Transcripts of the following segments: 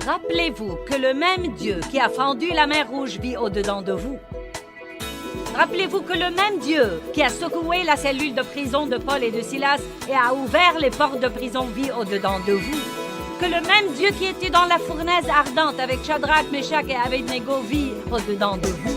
Rappelez-vous que le même Dieu qui a fendu la mer Rouge vit au-dedans de vous. Rappelez-vous que le même Dieu qui a secoué la cellule de prison de Paul et de Silas et a ouvert les portes de prison vit au-dedans de vous. Que le même Dieu qui était dans la fournaise ardente avec Shadrach, Meshach et Abednego vit au-dedans de vous.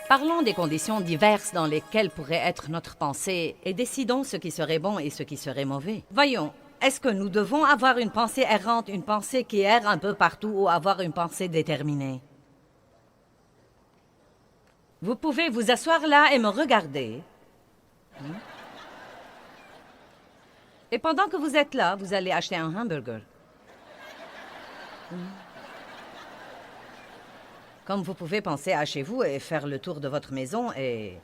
Parlons des conditions diverses dans lesquelles pourrait être notre pensée et décidons ce qui serait bon et ce qui serait mauvais. Voyons, est-ce que nous devons avoir une pensée errante, une pensée qui erre un peu partout ou avoir une pensée déterminée? Vous pouvez vous asseoir là et me regarder. Et pendant que vous êtes là, vous allez acheter un hamburger. Comme vous pouvez penser à chez vous et faire le tour de votre maison et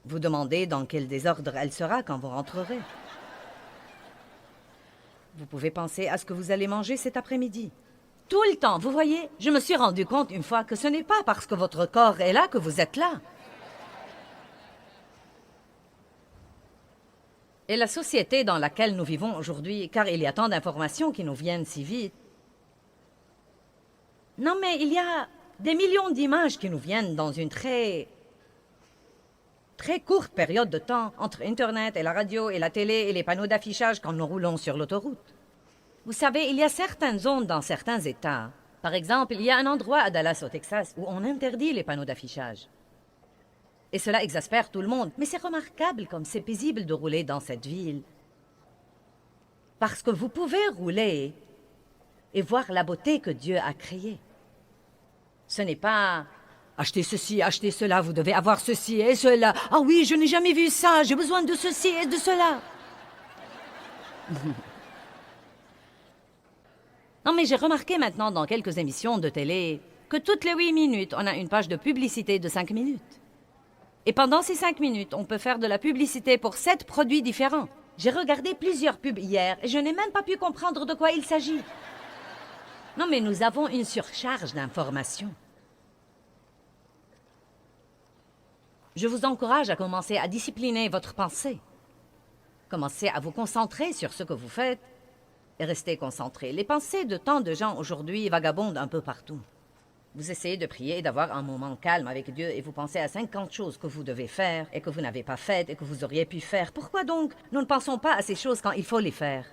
vous demander dans quel désordre elle sera quand vous rentrerez. Vous pouvez penser à ce que vous allez manger cet après-midi. Tout le temps, vous voyez, je me suis rendu compte une fois que ce n'est pas parce que votre corps est là que vous êtes là. Et la société dans laquelle nous vivons aujourd'hui, car il y a tant d'informations qui nous viennent si vite. Non, mais il y a des millions d'images qui nous viennent dans une très courte période de temps entre Internet et la radio et la télé et les panneaux d'affichage quand nous roulons sur l'autoroute. Vous savez, il y a certaines zones dans certains États. Par exemple, il y a un endroit à Dallas, au Texas, où on interdit les panneaux d'affichage. Et cela exaspère tout le monde. Mais c'est remarquable comme c'est paisible de rouler dans cette ville. Parce que vous pouvez rouler et voir la beauté que Dieu a créée. Ce n'est pas « achetez ceci, achetez cela, vous devez avoir ceci et cela. Ah oui, je n'ai jamais vu ça, j'ai besoin de ceci et de cela. » Non, mais j'ai remarqué maintenant dans quelques émissions de télé que toutes les 8 minutes, on a une page de publicité de 5 minutes. Et pendant ces 5 minutes, on peut faire de la publicité pour 7 produits différents. J'ai regardé plusieurs pubs hier et je n'ai même pas pu comprendre de quoi il s'agit. Non, mais nous avons une surcharge d'informations. Je vous encourage à commencer à discipliner votre pensée. Commencez à vous concentrer sur ce que vous faites et restez concentré. Les pensées de tant de gens aujourd'hui vagabondent un peu partout. Vous essayez de prier et d'avoir un moment calme avec Dieu et vous pensez à 50 choses que vous devez faire et que vous n'avez pas faites et que vous auriez pu faire. Pourquoi donc nous ne pensons pas à ces choses quand il faut les faire?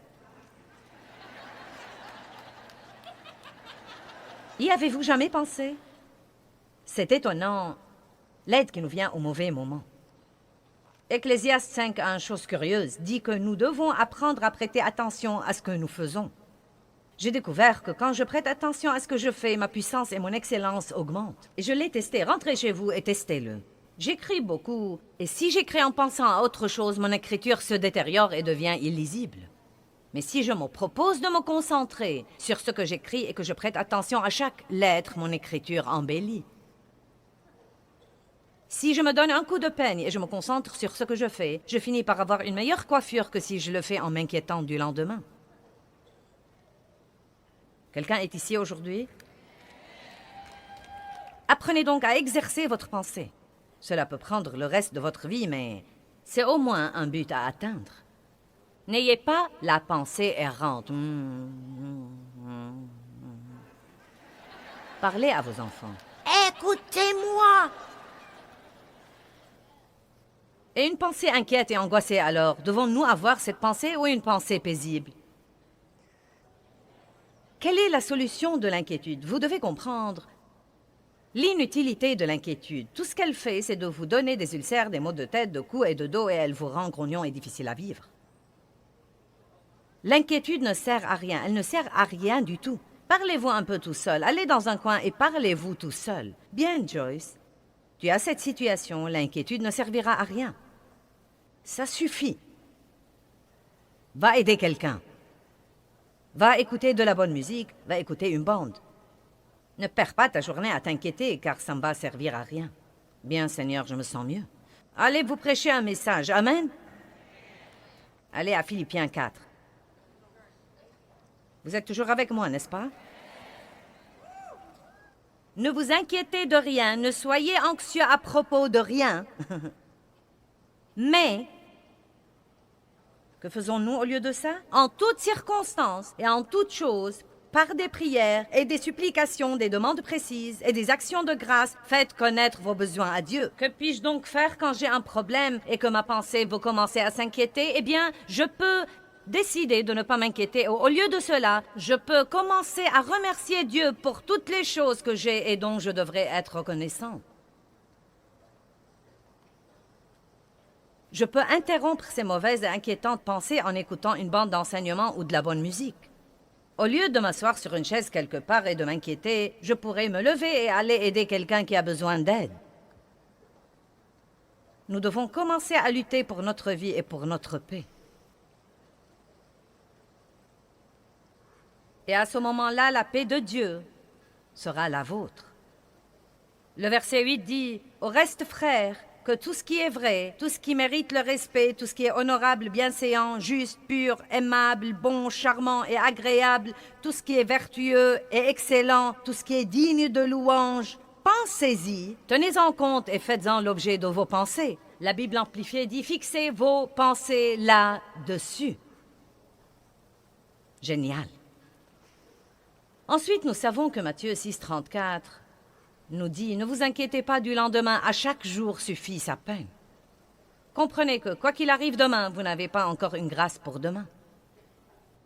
Y avez-vous jamais pensé? C'est étonnant, l'aide qui nous vient au mauvais moment. Ecclésiaste 5.1, chose curieuse, dit que nous devons apprendre à prêter attention à ce que nous faisons. J'ai découvert que quand je prête attention à ce que je fais, ma puissance et mon excellence augmentent. Et je l'ai testé. Rentrez chez vous et testez-le. J'écris beaucoup, et si j'écris en pensant à autre chose, mon écriture se détériore et devient illisible. Mais si je me propose de me concentrer sur ce que j'écris et que je prête attention à chaque lettre, mon écriture embellit. Si je me donne un coup de peigne et je me concentre sur ce que je fais, je finis par avoir une meilleure coiffure que si je le fais en m'inquiétant du lendemain. Quelqu'un est ici aujourd'hui? Apprenez donc à exercer votre pensée. Cela peut prendre le reste de votre vie, mais c'est au moins un but à atteindre. N'ayez pas la pensée errante. Parlez à vos enfants. Écoutez-moi! Et une pensée inquiète et angoissée alors, devons-nous avoir cette pensée ou une pensée paisible? Quelle est la solution de l'inquiétude? Vous devez comprendre l'inutilité de l'inquiétude. Tout ce qu'elle fait, c'est de vous donner des ulcères, des maux de tête, de cou et de dos, et elle vous rend grognon et difficile à vivre. L'inquiétude ne sert à rien. Elle ne sert à rien du tout. Parlez-vous un peu tout seul. Allez dans un coin et parlez-vous tout seul. Bien, Joyce. Tu as cette situation. L'inquiétude ne servira à rien. Ça suffit. Va aider quelqu'un. Va écouter de la bonne musique. Va écouter une bande. Ne perds pas ta journée à t'inquiéter, car ça ne va servir à rien. Bien, Seigneur, je me sens mieux. Allez vous prêcher un message. Amen. Allez à Philippiens 4. Vous êtes toujours avec moi, n'est-ce pas? Ne vous inquiétez de rien, ne soyez anxieux à propos de rien. Mais, que faisons-nous au lieu de ça? En toutes circonstances et en toutes choses, par des prières et des supplications, des demandes précises et des actions de grâce, faites connaître vos besoins à Dieu. Que puis-je donc faire quand j'ai un problème et que ma pensée veut commencer à s'inquiéter? Eh bien, je peux décider de ne pas m'inquiéter. Au lieu de cela, je peux commencer à remercier Dieu pour toutes les choses que j'ai et dont je devrais être reconnaissant. Je peux interrompre ces mauvaises et inquiétantes pensées en écoutant une bande d'enseignement ou de la bonne musique. Au lieu de m'asseoir sur une chaise quelque part et de m'inquiéter, je pourrais me lever et aller aider quelqu'un qui a besoin d'aide. Nous devons commencer à lutter pour notre vie et pour notre paix. Et à ce moment-là, la paix de Dieu sera la vôtre. Le verset 8 dit « Au reste, frères, que tout ce qui est vrai, tout ce qui mérite le respect, tout ce qui est honorable, bienséant, juste, pur, aimable, bon, charmant et agréable, tout ce qui est vertueux et excellent, tout ce qui est digne de louange, pensez-y, tenez-en compte et faites-en l'objet de vos pensées. » La Bible amplifiée dit « Fixez vos pensées là-dessus. » Génial. Ensuite, nous savons que Matthieu 6,34 nous dit « Ne vous inquiétez pas du lendemain, à chaque jour suffit sa peine. » Comprenez que, quoi qu'il arrive demain, vous n'avez pas encore une grâce pour demain.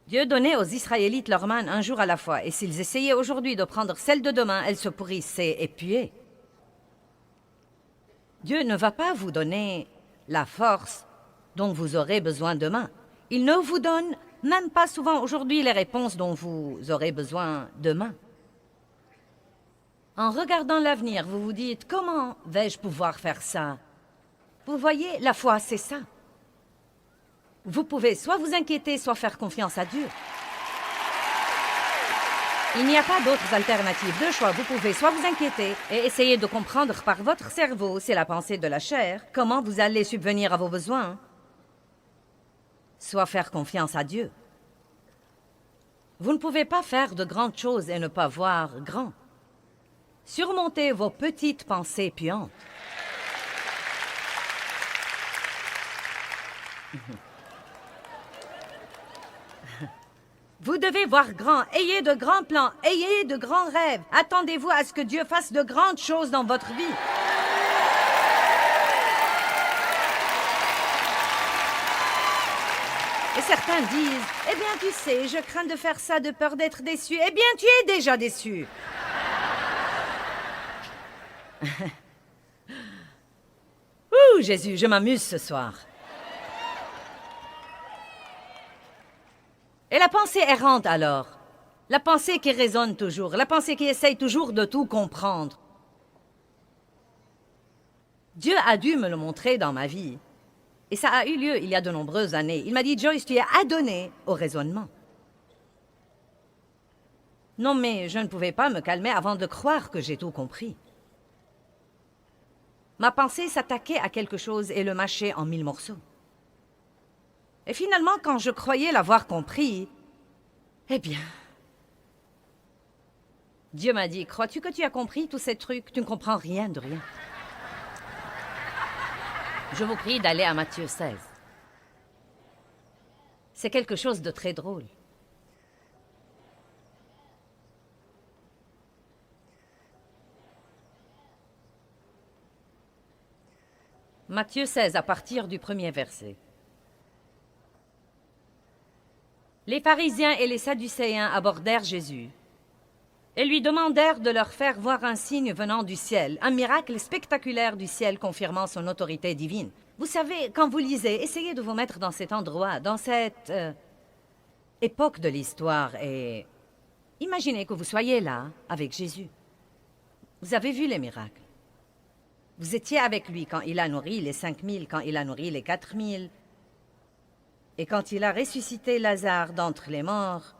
Dieu donnait aux Israélites leur manne un jour à la fois, et s'ils essayaient aujourd'hui de prendre celle de demain, elle se pourrissait et puait. Dieu ne va pas vous donner la force dont vous aurez besoin demain. Il ne vous donne même pas souvent aujourd'hui les réponses dont vous aurez besoin demain. En regardant l'avenir, vous vous dites « Comment vais-je pouvoir faire ça ?» Vous voyez, la foi, c'est ça. Vous pouvez soit vous inquiéter, soit faire confiance à Dieu. Il n'y a pas d'autres alternatives de choix. Vous pouvez soit vous inquiéter et essayer de comprendre par votre cerveau, c'est la pensée de la chair, comment vous allez subvenir à vos besoins, soit faire confiance à Dieu. Vous ne pouvez pas faire de grandes choses et ne pas voir grand. Surmontez vos petites pensées puantes. Vous devez voir grand, ayez de grands plans, ayez de grands rêves. Attendez-vous à ce que Dieu fasse de grandes choses dans votre vie. Et certains disent, « Eh bien, tu sais, je crains de faire ça de peur d'être déçu. » Eh bien, tu es déjà déçu. Ouh, Jésus, je m'amuse ce soir. Et la pensée errante alors? La pensée qui résonne toujours, la pensée qui essaye toujours de tout comprendre. Dieu a dû me le montrer dans ma vie. Et ça a eu lieu il y a de nombreuses années. Il m'a dit, Joyce, tu es adonnée au raisonnement. Non, mais je ne pouvais pas me calmer avant de croire que j'ai tout compris. Ma pensée s'attaquait à quelque chose et le mâchait en 1000 morceaux. Et finalement, quand je croyais l'avoir compris, eh bien, Dieu m'a dit, crois-tu que tu as compris tous ces trucs? Tu ne comprends rien de rien. Je vous prie d'aller à Matthieu 16. C'est quelque chose de très drôle. Matthieu 16, à partir du premier verset. Les pharisiens et les sadducéens abordèrent Jésus et lui demandèrent de leur faire voir un signe venant du ciel, un miracle spectaculaire du ciel confirmant son autorité divine. Vous savez, quand vous lisez, essayez de vous mettre dans cet endroit, dans cette époque de l'histoire et imaginez que vous soyez là avec Jésus. Vous avez vu les miracles. Vous étiez avec lui quand il a nourri les 5000, quand il a nourri les 4000. Et quand il a ressuscité Lazare d'entre les morts.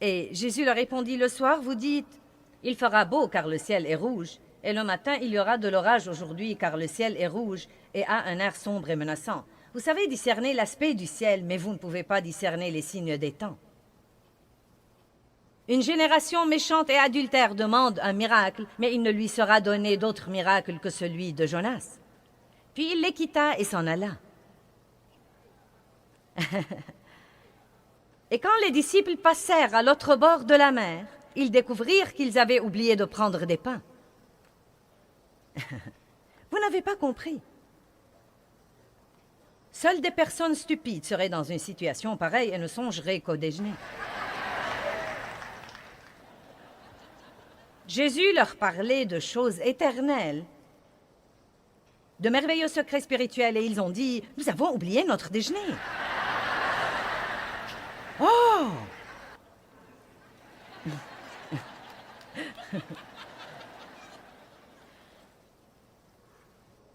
Et Jésus leur répondit, le soir, vous dites, il fera beau car le ciel est rouge. Et le matin, il y aura de l'orage aujourd'hui car le ciel est rouge et a un air sombre et menaçant. Vous savez discerner l'aspect du ciel, mais vous ne pouvez pas discerner les signes des temps. Une génération méchante et adultère demande un miracle, mais il ne lui sera donné d'autre miracle que celui de Jonas. Puis il les quitta et s'en alla. Et quand les disciples passèrent à l'autre bord de la mer, ils découvrirent qu'ils avaient oublié de prendre des pains. Vous n'avez pas compris. Seules des personnes stupides seraient dans une situation pareille et ne songeraient qu'au déjeuner. Jésus leur parlait de choses éternelles, de merveilleux secrets spirituels, et ils ont dit « Nous avons oublié notre déjeuner. » Oh!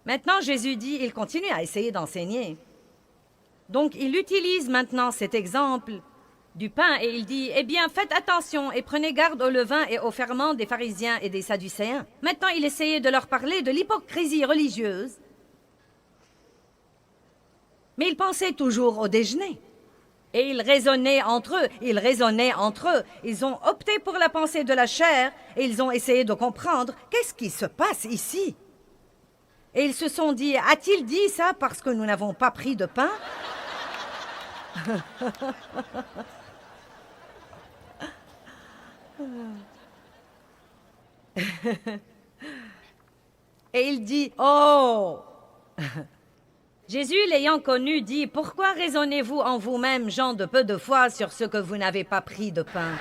Maintenant, Jésus dit, il continue à essayer d'enseigner. Donc, il utilise maintenant cet exemple du pain et il dit, eh bien, faites attention et prenez garde au levain et au ferment des pharisiens et des sadducéens. Maintenant, il essayait de leur parler de l'hypocrisie religieuse, mais ils pensaient toujours au déjeuner. Et ils raisonnaient entre eux, Ils ont opté pour la pensée de la chair et ils ont essayé de comprendre qu'est-ce qui se passe ici. Et ils se sont dit, a-t-il dit ça parce que nous n'avons pas pris de pain? Et il dit, oh! Jésus, l'ayant connu, dit, pourquoi raisonnez-vous en vous-même, gens de peu de foi, sur ce que vous n'avez pas pris de pain?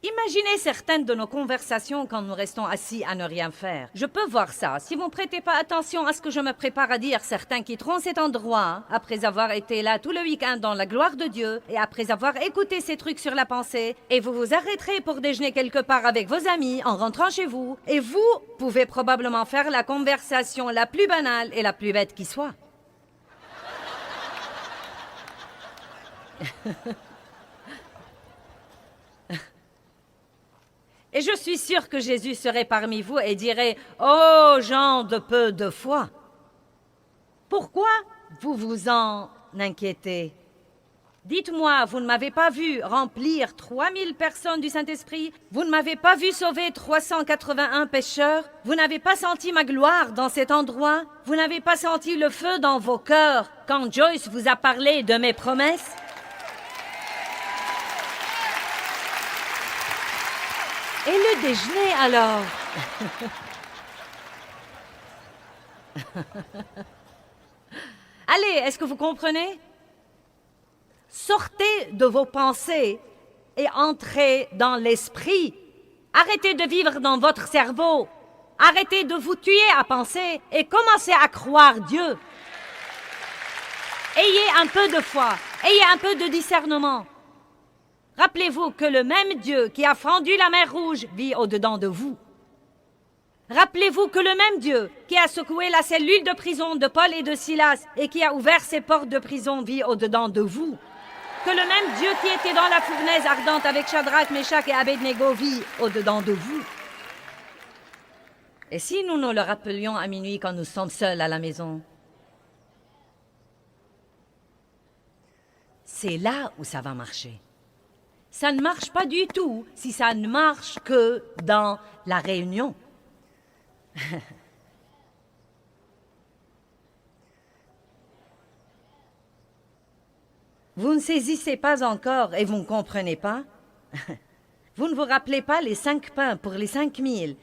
Imaginez certaines de nos conversations quand nous restons assis à ne rien faire. Je peux voir ça. Si vous ne prêtez pas attention à ce que je me prépare à dire, certains quitteront cet endroit après avoir été là tout le week-end dans la gloire de Dieu et après avoir écouté ces trucs sur la pensée, et vous vous arrêterez pour déjeuner quelque part avec vos amis en rentrant chez vous, et vous pouvez probablement faire la conversation la plus banale et la plus bête qui soit. Et je suis sûre que Jésus serait parmi vous et dirait « Oh, gens de peu de foi, pourquoi vous vous en inquiétez? Dites-moi, vous ne m'avez pas vu remplir 3000 personnes du Saint-Esprit? Vous ne m'avez pas vu sauver 381 pécheurs? Vous n'avez pas senti ma gloire dans cet endroit? Vous n'avez pas senti le feu dans vos cœurs quand Joyce vous a parlé de mes promesses? » Et le déjeuner, alors? Allez, est-ce que vous comprenez? Sortez de vos pensées et entrez dans l'esprit. Arrêtez de vivre dans votre cerveau. Arrêtez de vous tuer à penser et commencez à croire Dieu. Ayez un peu de foi, ayez un peu de discernement. Rappelez-vous que le même Dieu qui a fendu la mer Rouge vit au-dedans de vous. Rappelez-vous que le même Dieu qui a secoué la cellule de prison de Paul et de Silas et qui a ouvert ses portes de prison vit au-dedans de vous. Que le même Dieu qui était dans la fournaise ardente avec Shadrach, Meshach et Abednego vit au-dedans de vous. Et si nous nous le rappelions à minuit quand nous sommes seuls à la maison? C'est là où ça va marcher. Ça ne marche pas du tout si ça ne marche que dans la réunion. Vous ne saisissez pas encore et vous ne comprenez pas? Vous ne vous rappelez pas les 5 pains pour les 5000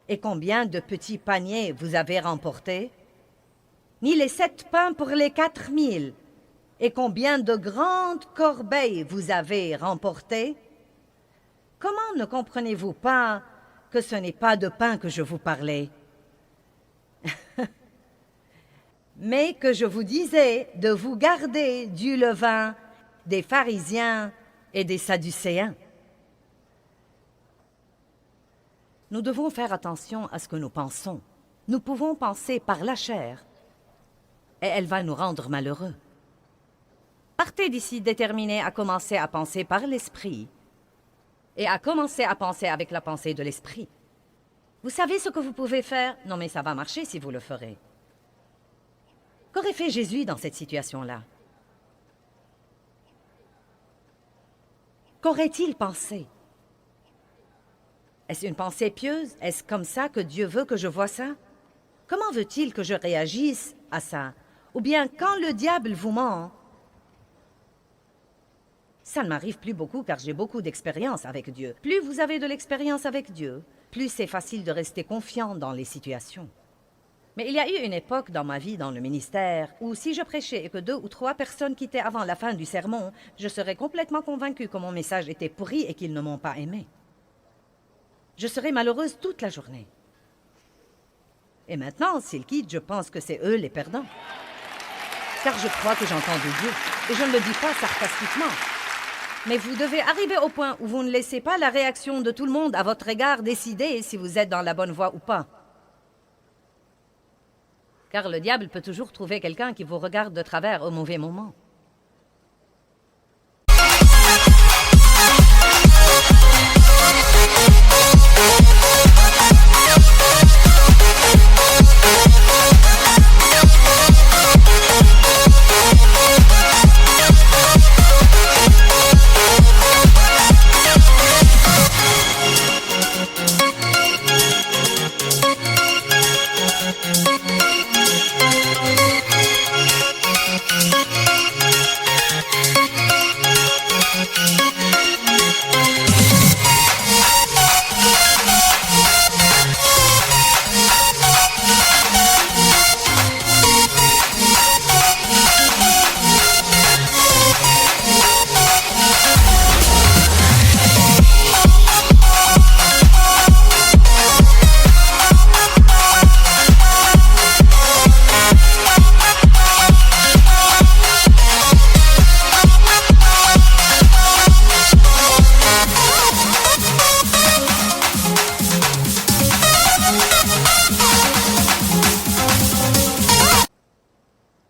et combien de petits paniers vous avez remportés? Ni les 7 pains pour les 4000 et combien de grandes corbeilles vous avez remportées? Comment ne comprenez-vous pas que ce n'est pas de pain que je vous parlais, mais que je vous disais de vous garder du levain des pharisiens et des sadducéens? Nous devons faire attention à ce que nous pensons. Nous pouvons penser par la chair, et elle va nous rendre malheureux. Partez d'ici déterminés à commencer à penser par l'esprit et à commencer à penser avec la pensée de l'esprit. Vous savez ce que vous pouvez faire? Non, mais ça va marcher si vous le ferez. Qu'aurait fait Jésus dans cette situation-là? Qu'aurait-il pensé? Est-ce une pensée pieuse? Est-ce comme ça que Dieu veut que je voie ça? Comment veut-il que je réagisse à ça? Ou bien, quand le diable vous ment? Ça ne m'arrive plus beaucoup car j'ai beaucoup d'expérience avec Dieu. Plus vous avez de l'expérience avec Dieu, plus c'est facile de rester confiant dans les situations. Mais il y a eu une époque dans ma vie, dans le ministère, où si je prêchais et que 2 ou 3 personnes quittaient avant la fin du sermon, je serais complètement convaincue que mon message était pourri et qu'ils ne m'ont pas aimé. Je serais malheureuse toute la journée. Et maintenant, s'ils quittent, je pense que c'est eux les perdants. Car je crois que j'entends de Dieu, et je ne le dis pas sarcastiquement. Mais vous devez arriver au point où vous ne laissez pas la réaction de tout le monde à votre égard décider si vous êtes dans la bonne voie ou pas. Car le diable peut toujours trouver quelqu'un qui vous regarde de travers au mauvais moment.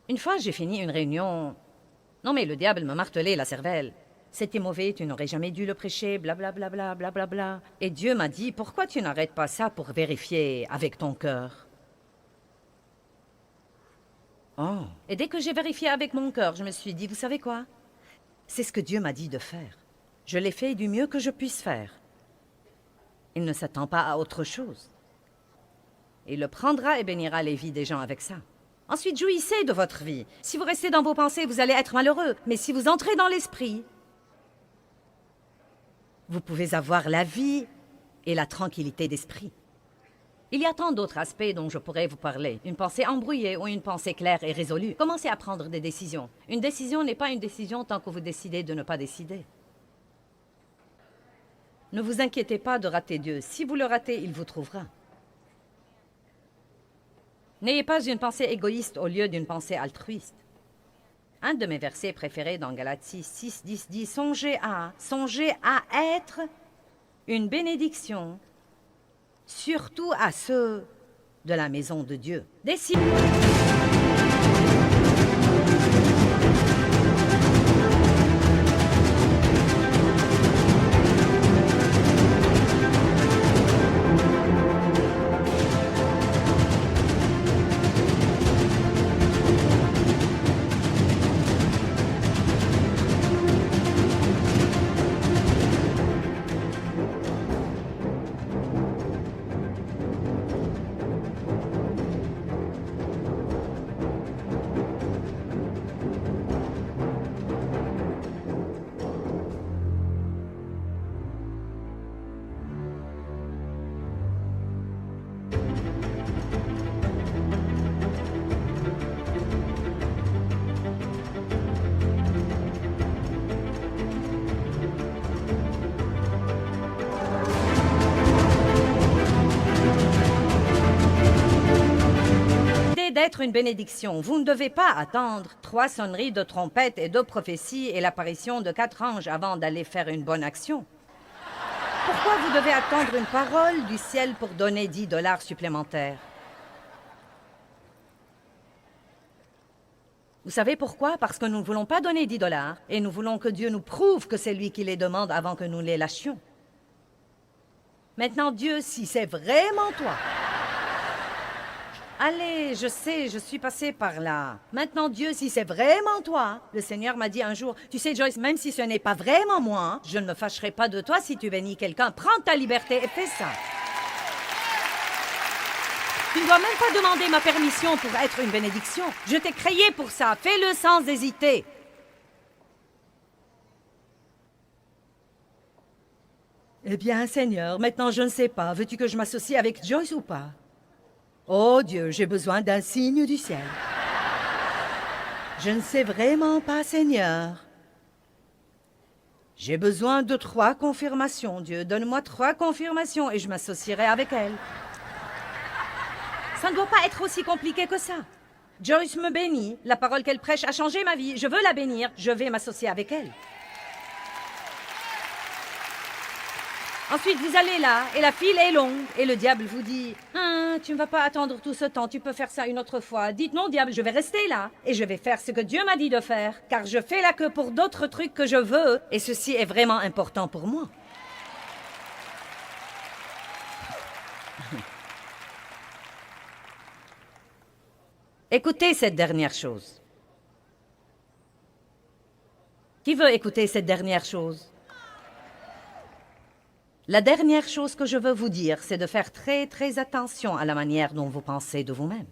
Une fois, j'ai fini une réunion. Non, mais le diable me martelait la cervelle. C'était mauvais, tu n'aurais jamais dû le prêcher, blablabla, blablabla. Et Dieu m'a dit, pourquoi tu n'arrêtes pas ça pour vérifier avec ton cœur? Oh. Et dès que j'ai vérifié avec mon cœur, je me suis dit, vous savez quoi? C'est ce que Dieu m'a dit de faire. Je l'ai fait du mieux que je puisse faire. Il ne s'attend pas à autre chose. Il le prendra et bénira les vies des gens avec ça. Ensuite, jouissez de votre vie. Si vous restez dans vos pensées, vous allez être malheureux. Mais si vous entrez dans l'esprit, vous pouvez avoir la vie et la tranquillité d'esprit. Il y a tant d'autres aspects dont je pourrais vous parler. Une pensée embrouillée ou une pensée claire et résolue. Commencez à prendre des décisions. Une décision n'est pas une décision tant que vous décidez de ne pas décider. Ne vous inquiétez pas de rater Dieu. Si vous le ratez, il vous trouvera. N'ayez pas une pensée égoïste au lieu d'une pensée altruiste. Un de mes versets préférés dans Galates 6, 10 dit « Songez à être une bénédiction, surtout à ceux de la maison de Dieu. » D'être une bénédiction. Vous ne devez pas attendre 3 sonneries de trompette et 2 prophéties et l'apparition de 4 anges avant d'aller faire une bonne action. Pourquoi vous devez attendre une parole du ciel pour donner 10 $ supplémentaires? Vous savez pourquoi? Parce que nous ne voulons pas donner 10 $ et nous voulons que Dieu nous prouve que c'est lui qui les demande avant que nous les lâchions. Maintenant, Dieu, si c'est vraiment toi, Allez, je sais, je suis passée par là. Maintenant, Dieu, si c'est vraiment toi, le Seigneur m'a dit un jour, tu sais, Joyce, même si ce n'est pas vraiment moi, je ne me fâcherai pas de toi si tu bénis quelqu'un. Prends ta liberté et fais ça. Tu ne dois même pas demander ma permission pour être une bénédiction. Je t'ai créé pour ça. Fais-le sans hésiter. Eh bien, Seigneur, maintenant je ne sais pas. Veux-tu que je m'associe avec Joyce ou pas? Oh Dieu, j'ai besoin d'un signe du ciel. Je ne sais vraiment pas, Seigneur. J'ai besoin de 3 confirmations, Dieu. Donne-moi 3 confirmations et je m'associerai avec elle. Ça ne doit pas être aussi compliqué que ça. Joyce me bénit. La parole qu'elle prêche a changé ma vie. Je veux la bénir. Je vais m'associer avec elle. Ensuite, vous allez là, et la file est longue, et le diable vous dit « tu ne vas pas attendre tout ce temps, tu peux faire ça une autre fois. » Dites « Non, diable, je vais rester là, et je vais faire ce que Dieu m'a dit de faire, car je fais la queue pour d'autres trucs que je veux, et ceci est vraiment important pour moi. » Écoutez cette dernière chose. Qui veut écouter cette dernière chose? La dernière chose que je veux vous dire, c'est de faire très, très attention à la manière dont vous pensez de vous-même.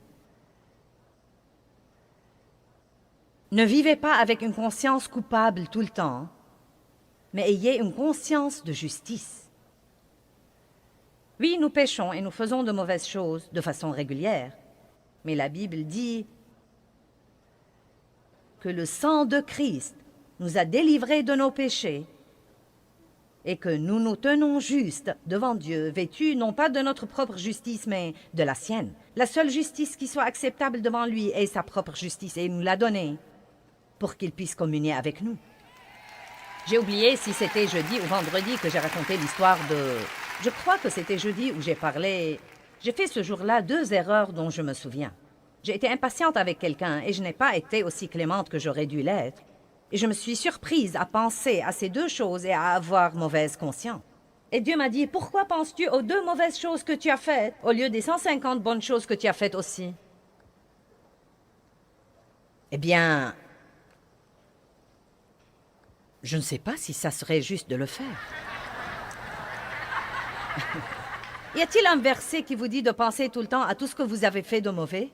Ne vivez pas avec une conscience coupable tout le temps, mais ayez une conscience de justice. Oui, nous péchons et nous faisons de mauvaises choses de façon régulière, mais la Bible dit que le sang de Christ nous a délivrés de nos péchés et que nous nous tenons justes devant Dieu, vêtus non pas de notre propre justice, mais de la sienne. La seule justice qui soit acceptable devant lui est sa propre justice, et il nous l'a donnée pour qu'il puisse communier avec nous. J'ai oublié si c'était jeudi ou vendredi que j'ai raconté l'histoire de... Je crois que c'était jeudi où j'ai parlé... J'ai fait ce jour-là 2 erreurs dont je me souviens. J'ai été impatiente avec quelqu'un et je n'ai pas été aussi clémente que j'aurais dû l'être. Et je me suis surprise à penser à ces 2 choses et à avoir mauvaise conscience. Et Dieu m'a dit, pourquoi penses-tu aux 2 mauvaises choses que tu as faites, au lieu des 150 bonnes choses que tu as faites aussi? Eh bien, je ne sais pas si ça serait juste de le faire. Y a-t-il un verset qui vous dit de penser tout le temps à tout ce que vous avez fait de mauvais?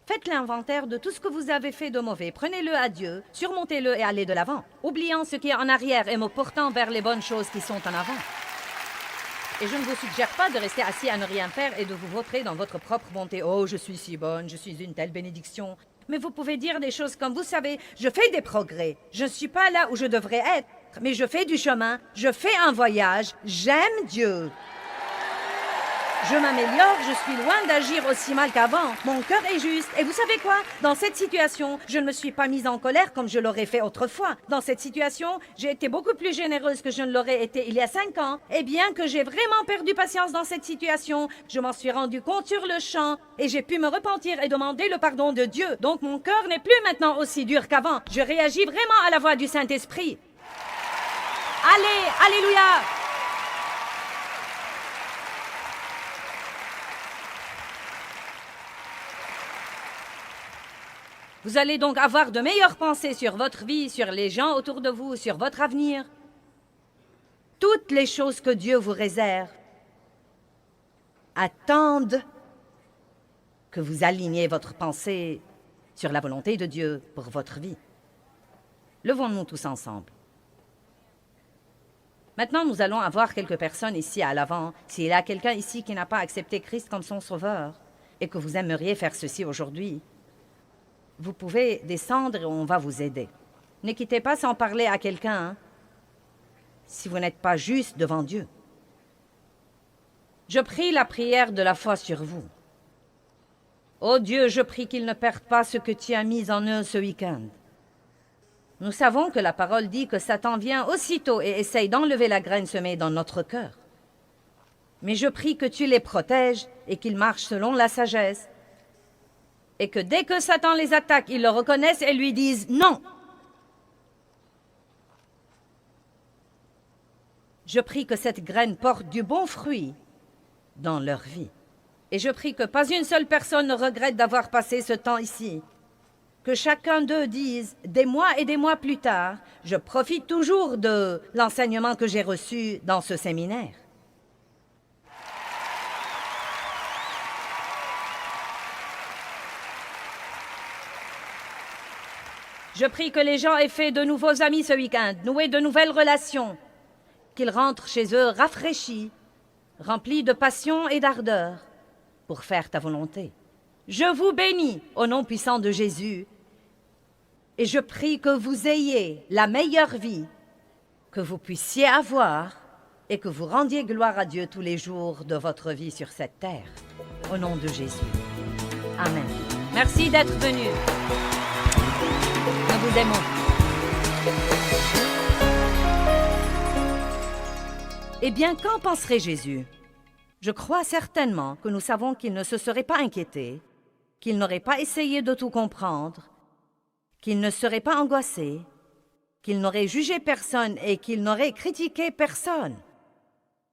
Faites l'inventaire de tout ce que vous avez fait de mauvais. Prenez-le à Dieu, surmontez-le et allez de l'avant, oubliant ce qui est en arrière et me portant vers les bonnes choses qui sont en avant. Et je ne vous suggère pas de rester assis à ne rien faire et de vous vautrer dans votre propre bonté. « Oh, je suis si bonne, je suis une telle bénédiction. » Mais vous pouvez dire des choses comme « Vous savez, je fais des progrès. Je ne suis pas là où je devrais être, mais je fais du chemin, je fais un voyage, j'aime Dieu. » Je m'améliore, je suis loin d'agir aussi mal qu'avant. Mon cœur est juste. Et vous savez quoi? Dans cette situation, je ne me suis pas mise en colère comme je l'aurais fait autrefois. Dans cette situation, j'ai été beaucoup plus généreuse que je ne l'aurais été il y a 5 ans. Et bien que j'ai vraiment perdu patience dans cette situation, je m'en suis rendu compte sur le champ et j'ai pu me repentir et demander le pardon de Dieu. Donc mon cœur n'est plus maintenant aussi dur qu'avant. Je réagis vraiment à la voix du Saint-Esprit. Allez, alléluia! Vous allez donc avoir de meilleures pensées sur votre vie, sur les gens autour de vous, sur votre avenir. Toutes les choses que Dieu vous réserve attendent que vous aligniez votre pensée sur la volonté de Dieu pour votre vie. Levons-nous tous ensemble. Maintenant, nous allons avoir quelques personnes ici à l'avant. S'il y a quelqu'un ici qui n'a pas accepté Christ comme son sauveur et que vous aimeriez faire ceci aujourd'hui, vous pouvez descendre et on va vous aider. Ne quittez pas sans parler à quelqu'un, si vous n'êtes pas juste devant Dieu. Je prie la prière de la foi sur vous. Ô Dieu, je prie qu'ils ne perdent pas ce que tu as mis en eux ce week-end. Nous savons que la parole dit que Satan vient aussitôt et essaye d'enlever la graine semée dans notre cœur. Mais je prie que tu les protèges et qu'ils marchent selon la sagesse, et que dès que Satan les attaque, ils le reconnaissent et lui disent « Non !» Je prie que cette graine porte du bon fruit dans leur vie. Et je prie que pas une seule personne ne regrette d'avoir passé ce temps ici. Que chacun d'eux dise, des mois et des mois plus tard, je profite toujours de l'enseignement que j'ai reçu dans ce séminaire. Je prie que les gens aient fait de nouveaux amis ce week-end, noué de nouvelles relations, qu'ils rentrent chez eux rafraîchis, remplis de passion et d'ardeur, pour faire ta volonté. Je vous bénis au nom puissant de Jésus, et je prie que vous ayez la meilleure vie que vous puissiez avoir et que vous rendiez gloire à Dieu tous les jours de votre vie sur cette terre. Au nom de Jésus. Amen. Merci d'être venus. Nous vous aimons. Eh bien, qu'en penserait Jésus? Je crois certainement que nous savons qu'il ne se serait pas inquiété, qu'il n'aurait pas essayé de tout comprendre, qu'il ne serait pas angoissé, qu'il n'aurait jugé personne et qu'il n'aurait critiqué personne.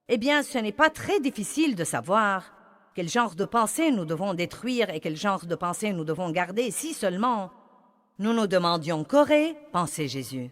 Eh bien, ce n'est pas très difficile de savoir quel genre de pensée nous devons détruire et quel genre de pensée nous devons garder si seulement nous nous demandions qu'aurait pensé Jésus.